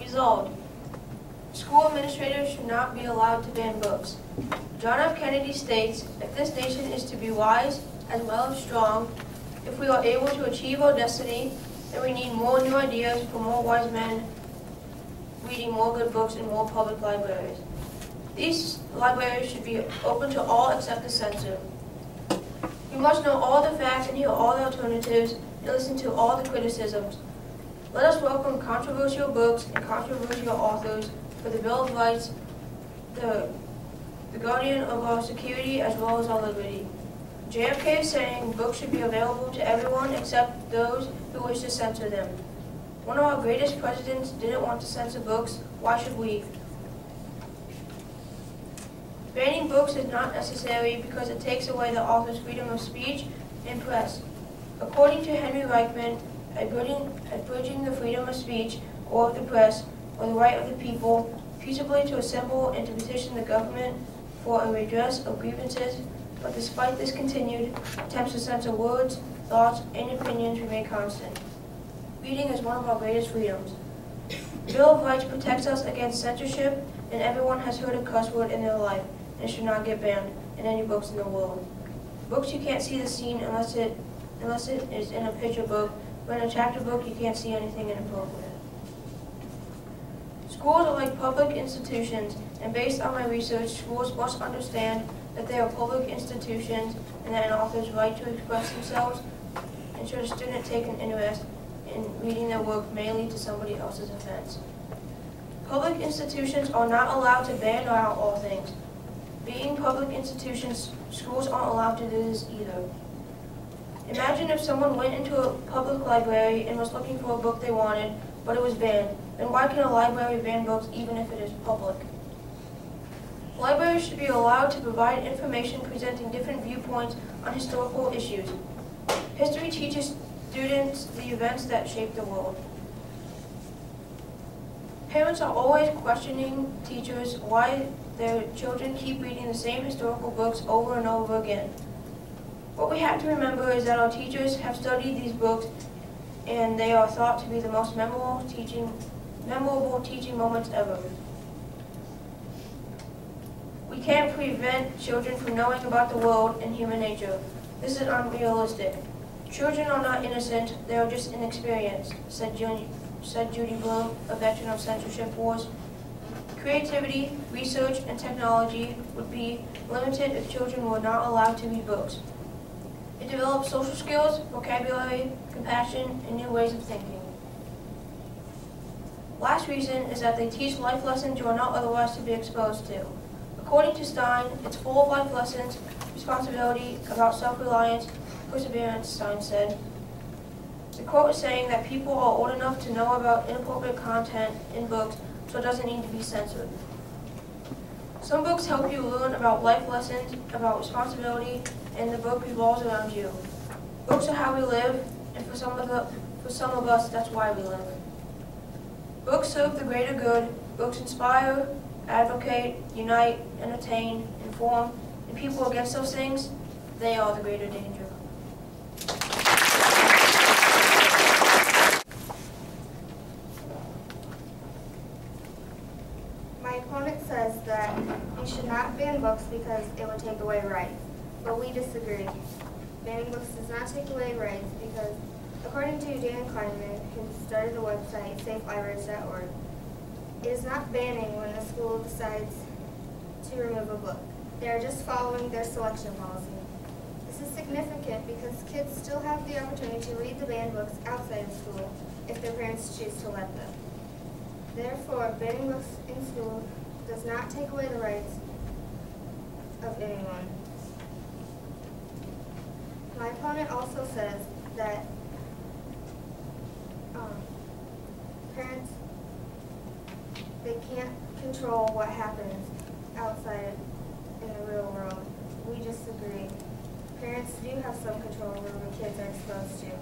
Resolved, school administrators should not be allowed to ban books. John F. Kennedy states, if this nation is to be wise as well as strong, if we are able to achieve our destiny, then we need more new ideas for more wise men reading more good books in more public libraries. These libraries should be open to all except the censor. We must know all the facts and hear all the alternatives and listen to all the criticisms. Let us welcome controversial books and controversial authors for the Bill of Rights, the guardian of our security as well as our liberty. JFK is saying books should be available to everyone except those who wish to censor them. One of our greatest presidents didn't want to censor books. Why should we? Banning books is not necessary because it takes away the author's freedom of speech and press. According to Henry Reichman, abridging the freedom of speech or of the press or the right of the people peaceably to assemble and to petition the government for a redress of grievances, but despite this continued, attempts to censor words, thoughts, and opinions remain constant. Reading is one of our greatest freedoms. The Bill of Rights protects us against censorship, and everyone has heard a cuss word in their life, and it should not get banned in any books in the world. Books you can't see the scene unless it is in a picture book, but in a chapter book you can't see anything inappropriate. Schools are like public institutions, and based on my research, schools must understand that they are public institutions and that an author's right to express themselves, and should a student take an interest in reading their work may lead to somebody else's offense. Public institutions are not allowed to ban out all things. Being public institutions, schools aren't allowed to do this either. Imagine if someone went into a public library and was looking for a book they wanted, but it was banned. Then why can a library ban books even if it is public? Libraries should be allowed to provide information presenting different viewpoints on historical issues. History teaches students the events that shape the world. Parents are always questioning teachers why their children keep reading the same historical books over and over again. What we have to remember is that our teachers have studied these books and they are thought to be the most memorable teaching moments ever. We can't prevent children from knowing about the world and human nature. This is unrealistic. Children are not innocent, they are just inexperienced, said Judy Bloom, a veteran of censorship wars. Creativity, research, and technology would be limited if children were not allowed to read books. It develops social skills, vocabulary, compassion, and new ways of thinking. Last reason is that they teach life lessons you are not otherwise to be exposed to. According to Stein, it's full of life lessons, responsibility, about self-reliance, perseverance, Stein said. The quote is saying that people are old enough to know about inappropriate content in books, so it doesn't need to be censored. Some books help you learn about life lessons, about responsibility, and the book revolves around you. Books are how we live, and for some of us, that's why we live. Books serve the greater good. Books inspire, advocate, unite, entertain, inform, and people against those things, they are the greater danger. My opponent says that you should not ban books because it would take away rights, but we disagree. Banning books does not take away rights because, according to Dan Kleinman, who started the website safelibraries.org, it is not banning when a school decides to remove a book. They are just following their selection policy. This is significant because kids still have the opportunity to read the banned books outside of school if their parents choose to let them. Therefore, banning books in school does not take away the rights of anyone. My opponent also says that parents, they can't control what happens outside in the real world. We disagree. Parents do have some control over what kids are exposed to.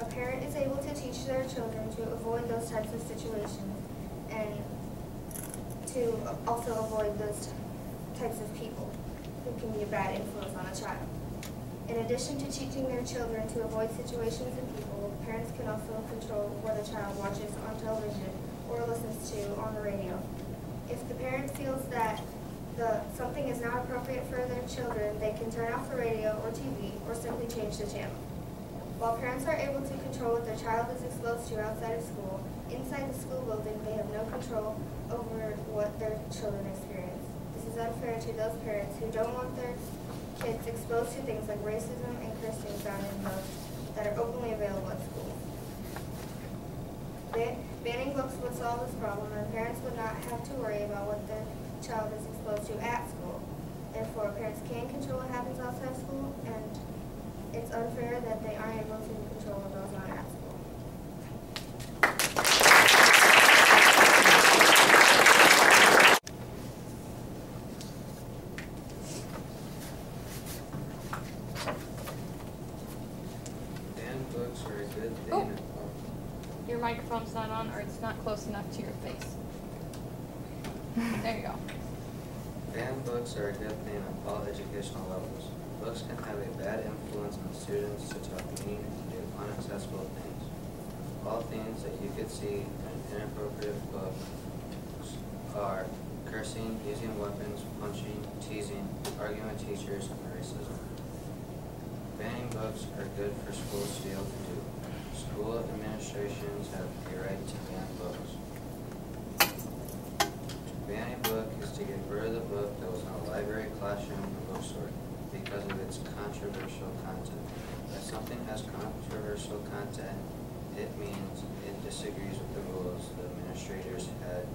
A parent is able to teach their children to avoid those types of situations and to also avoid those types of people who can be a bad influence on a child. In addition to teaching their children to avoid situations and people, parents can also parental control what the child watches on television or listens to on the radio. If the parent feels that something is not appropriate for their children, they can turn off the radio or TV or simply change the channel. While parents are able to control what their child is exposed to outside of school, inside the school building they have no control over what their children experience. This is unfair to those parents who don't want their kids exposed to things like racism and cursing found in books that are openly available at schools. Banning books would solve this problem, and parents would not have to worry about what their child is exposed to at school. Therefore, parents can control what happens outside school, and it's unfair that they aren't able to control what goes on at school. Banned books are a good thing. Your microphone's not on, or it's not close enough to your face. There you go. Banned books are a good thing at all educational levels. Books can have a bad influence on students to talk mean and do unaccessible things. All things that you could see in an inappropriate book are cursing, using weapons, punching, teasing, arguing with teachers, and racism. Banning books are good for schools to be able to do. School administrations have the right to ban books. To ban a book is to get rid of the book that was in a library, classroom, or bookstore because of its controversial content. If something has controversial content, it means it disagrees with the rules the administrators had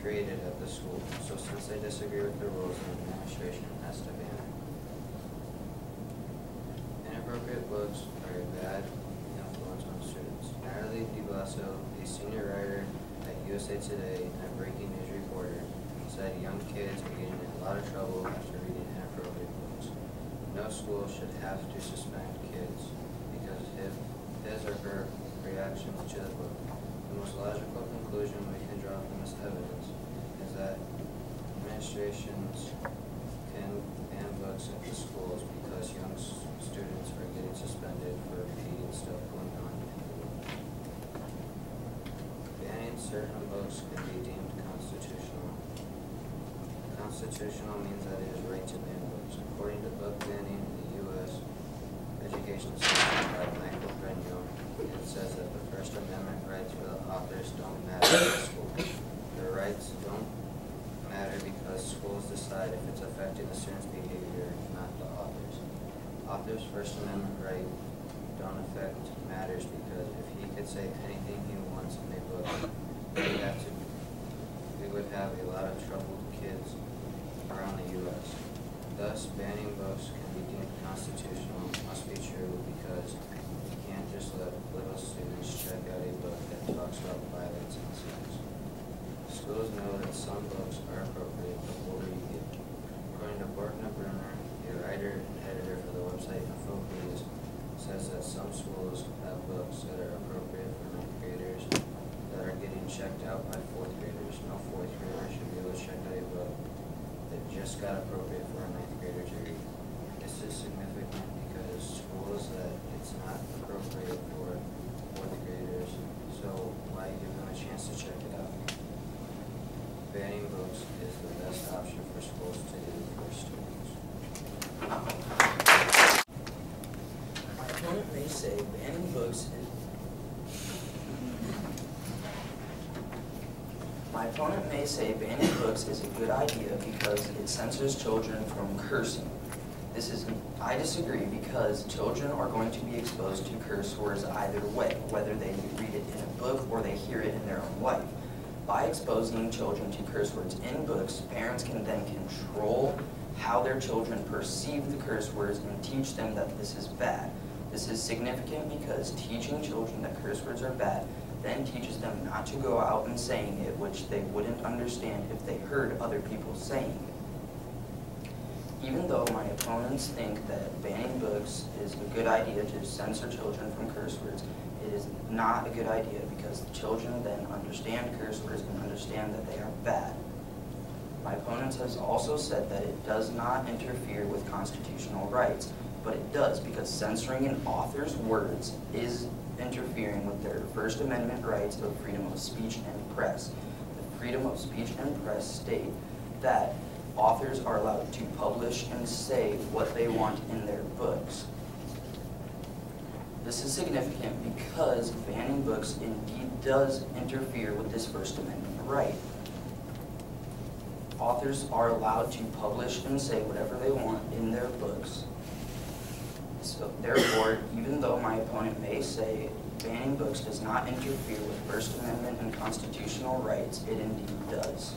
created at the school. So since they disagree with the rules, the administration has to ban it. Inappropriate books are a bad influence on students. Natalie DeBlasso, a senior writer at USA Today and a breaking news reporter, said young kids are getting in a lot of trouble after reading inappropriate books. No school should have to suspend kids because of his or her reactions to the book. The most logical conclusion we can draw from this evidence is that administrations can ban books at the schools because young students are getting suspended for repeating stuff going on in the book. Banning certain books can be deemed constitutional. Constitutional means that it is right to ban books. According to book banning in the U.S. education system by Michael Brenyo, it says that the First Amendment rights for the authors don't matter in school. Their rights don't matter because schools decide if it's affecting the student's behavior, not the authors. Author's First Amendment right don't affect matters because if he could say anything he wants in a book, we would have a lot of troubled kids around the U.S. Thus, banning books can be deemed constitutional must be true because you can't just let little students check out a book that talks about violence and sex. Schools know that some books are appropriate the older you get. According to Bortna Brunner, a writer and editor for the website InfoPlease, says that some schools have books that are appropriate for 9th graders that are getting checked out by 4th graders. No 4th grader should be able to check out a book that just got appropriate for a 9th grader to read. This is significant because schools that it's not appropriate for 4th graders, so why give them a chance to check it out? Banning books is the best option for schools to do for students. My opponent may say banning books is a good idea because it censors children from cursing. I disagree because children are going to be exposed to curse words either way, whether they read it in a book or they hear it in their own life. By exposing children to curse words in books, parents can then control how their children perceive the curse words and teach them that this is bad. This is significant because teaching children that curse words are bad then teaches them not to go out and saying it, which they wouldn't understand if they heard other people saying it. Even though my opponents think that banning books is a good idea to censor children from curse words, it is not a good idea because the children then understand curse words and understand that they are bad. My opponents has also said that it does not interfere with constitutional rights, but it does because censoring an author's words is interfering with their First Amendment rights of freedom of speech and press. The freedom of speech and press state that authors are allowed to publish and say what they want in their books. This is significant because banning books indeed does interfere with this First Amendment right. Authors are allowed to publish and say whatever they want in their books. So therefore, even though my opponent may say banning books does not interfere with First Amendment and constitutional rights, it indeed does.